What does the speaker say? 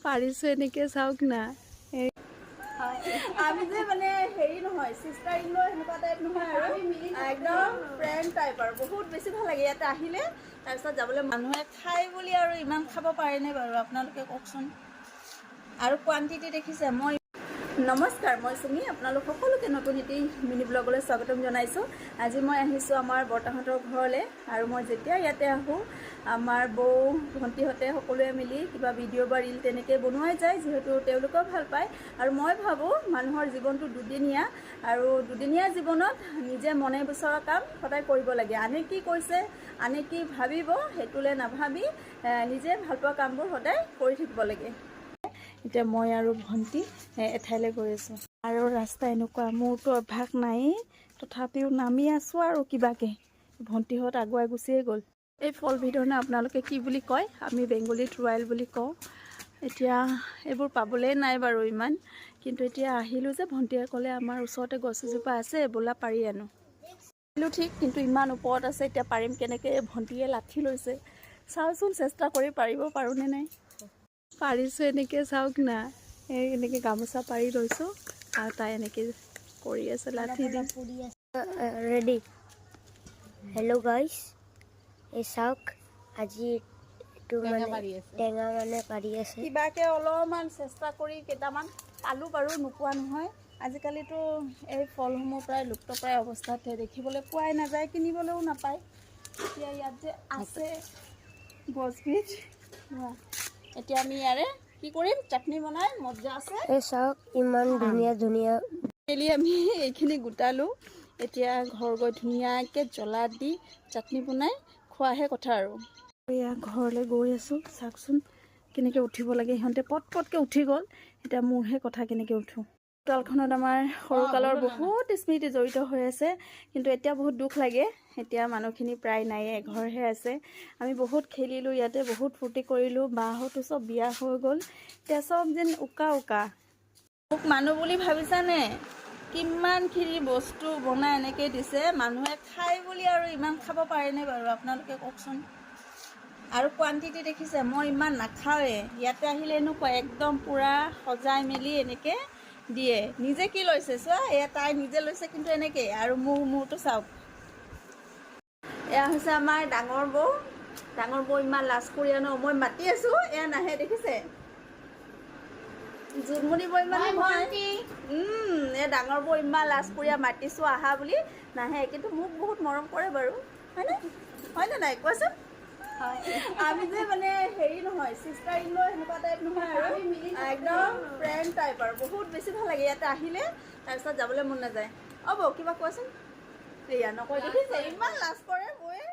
পাৰিছো এনেকে চাওক না আমি যে মানে হেৰি নহয় সিস্টাৰ ইন ল এনেকুৱা টাইপ নহয় আৰু একদম ফ্ৰেণ্ড টাইপ আৰু বহুত বেছি ভাল লাগে ইয়াতে আহিলে তাৰপিছত যাবলৈ মানুহে খাই বুলি আৰু ইমান খাব পাৰেনে বাৰু আপোনালোকে কওকচোন আৰু কোৱান্টিটি দেখিছে মই নমস্কাৰ মই সুমি আপোনালোক সকলোকে নতুন এটি মিনি ব্লগলৈ স্বাগতম জনাইছোঁ আজি মই আহিছোঁ আমাৰ বৰ্তাহঁতৰ ঘৰলৈ আৰু মই যেতিয়া ইয়াতে আহোঁ আমাৰ বৌ ভণ্টিহঁতে সকলোৱে মিলি কিবা ভিডিঅ' বা ৰীল তেনেকৈ বনোৱাই যায় যিহেতু তেওঁলোকেও ভাল পায় আৰু মই ভাবোঁ মানুহৰ জীৱনটো দুদিনীয়া আৰু দুদিনীয়া জীৱনত নিজে মনে বিচৰা কাম সদায় কৰিব লাগে আনে কি কৈছে আনে কি ভাবিব সেইটোলৈ নাভাবি নিজে ভাল পোৱা কামবোৰ সদায় কৰি থাকিব লাগে এতিয়া মই আৰু ভণ্টি এঠাইলৈ গৈ আছোঁ আৰু ৰাস্তা এনেকুৱা মোৰতো অভ্যাস নায়েই তথাপিও নামি আছোঁ আৰু কিবাকৈ ভণ্টিহঁত আগুৱাই গুচিয়ে গ'ল এই ফলবিধৰণে আপোনালোকে কি বুলি কয় আমি বেংগলীত ৰয়েল বুলি কওঁ এতিয়া এইবোৰ পাবলৈ নাই বাৰু ইমান কিন্তু এতিয়া আহিলোঁ যে ভণ্টিয়ে ক'লে আমাৰ ওচৰতে গছ এজোপা আছে ব'লা পাৰি আনো আহিলোঁ ঠিক কিন্তু ইমান ওপৰত আছে এতিয়া পাৰিম কেনেকৈ ভণ্টিয়ে লাঠি লৈছে চাওঁচোন চেষ্টা কৰি পাৰিব পাৰোঁনে নাই পাৰিছোঁ এনেকৈ চাওক না এই এনেকৈ গামোচা পাৰি লৈছোঁ আৰু তাই এনেকৈ কৰি আছে লাঠি দি ৰেডি হেল্ল' গাইজ এই চাওক আজি টেঙা মানে পাৰি আছে কিবাকৈ অলপমান চেষ্টা কৰি কেইটামান পালোঁ বাৰু নোপোৱা নহয় আজিকালিতো এই ফলসমূহ প্ৰায় লুপ্তপ্ৰায় অৱস্থাতহে দেখিবলৈ পোৱাই নাযায় কিনিবলৈও নাপায় এতিয়া ইয়াত যে আছে গছবিধ এতিয়া আমি ইয়াৰে কি কৰিম চাটনি বনাই মজা আছে এই চাওক ইমান ধুনীয়া ধুনীয়া মেলি আমি এইখিনি গোটালোঁ এতিয়া ঘৰ গৈ ধুনীয়াকৈ জ্বলা দি চাটনি বনাই খোৱাহে কথা আৰু এয়া ঘৰলৈ গৈ আছোঁ চাওকচোন কেনেকৈ উঠিব লাগে সিহঁতে পটকৈ উঠি গ'ল এতিয়া মোৰহে কথা কেনেকৈ উঠোঁ চোতালখনত আমাৰ সৰুকালৰ বহুত স্মৃতি জড়িত হৈ আছে কিন্তু এতিয়া বহুত দুখ লাগে এতিয়া মানুহখিনি প্ৰায় নায়ে এঘৰহে আছে আমি বহুত খেলিলোঁ ইয়াতে বহুত ফূৰ্তি কৰিলোঁ বাহঁতো চব বিয়া হৈ গ'ল এতিয়া চব যেন উকা মোক মানুহ বুলি ভাবিছানে কিমানখিনি বস্তু বনাই এনেকৈ দিছে মানুহে খাই বুলি আৰু ইমান খাব পাৰেনে বাৰু আপোনালোকে কওকচোন আৰু কোৱান্টিটি দেখিছে মই ইমান নাখাওঁৱে ইয়াতে আহিলে এনেকুৱা একদম পূৰা সজাই মেলি এনেকৈ দিয়ে নিজে কি লৈছে চোৱা এয়া তাই নিজে লৈছে কিন্তু এনেকৈ আৰু মোৰটো চাওক এয়া হৈছে আমাৰ ডাঙৰ বৌ ইমান লাজ কৰি আনো মই মাতি আছোঁ এয়া নাহে দেখিছে জোনমণি বৌ ইমান নহয় এই ডাঙৰ বৌ ইমান লাজ কৰি মাতিছোঁ আহা বুলি নাহে কিন্তু মোক বহুত মৰম কৰে বাৰু হয়নে নাই কোৱাচোন আমি যে মানে হেৰি নহয় সিস্টাৰ ইন ল এনেকুৱা টাইপ নহয় আৰু একদম ফ্ৰেণ্ড টাইপ আৰু বহুত বেছি ভাল লাগে ইয়াতে আহিলে তাৰপিছত যাবলৈ মন নাযায় বৌ কিবা কোৱাচোন এয়া নকয় দেখিছে ইমান লাজ কৰে মই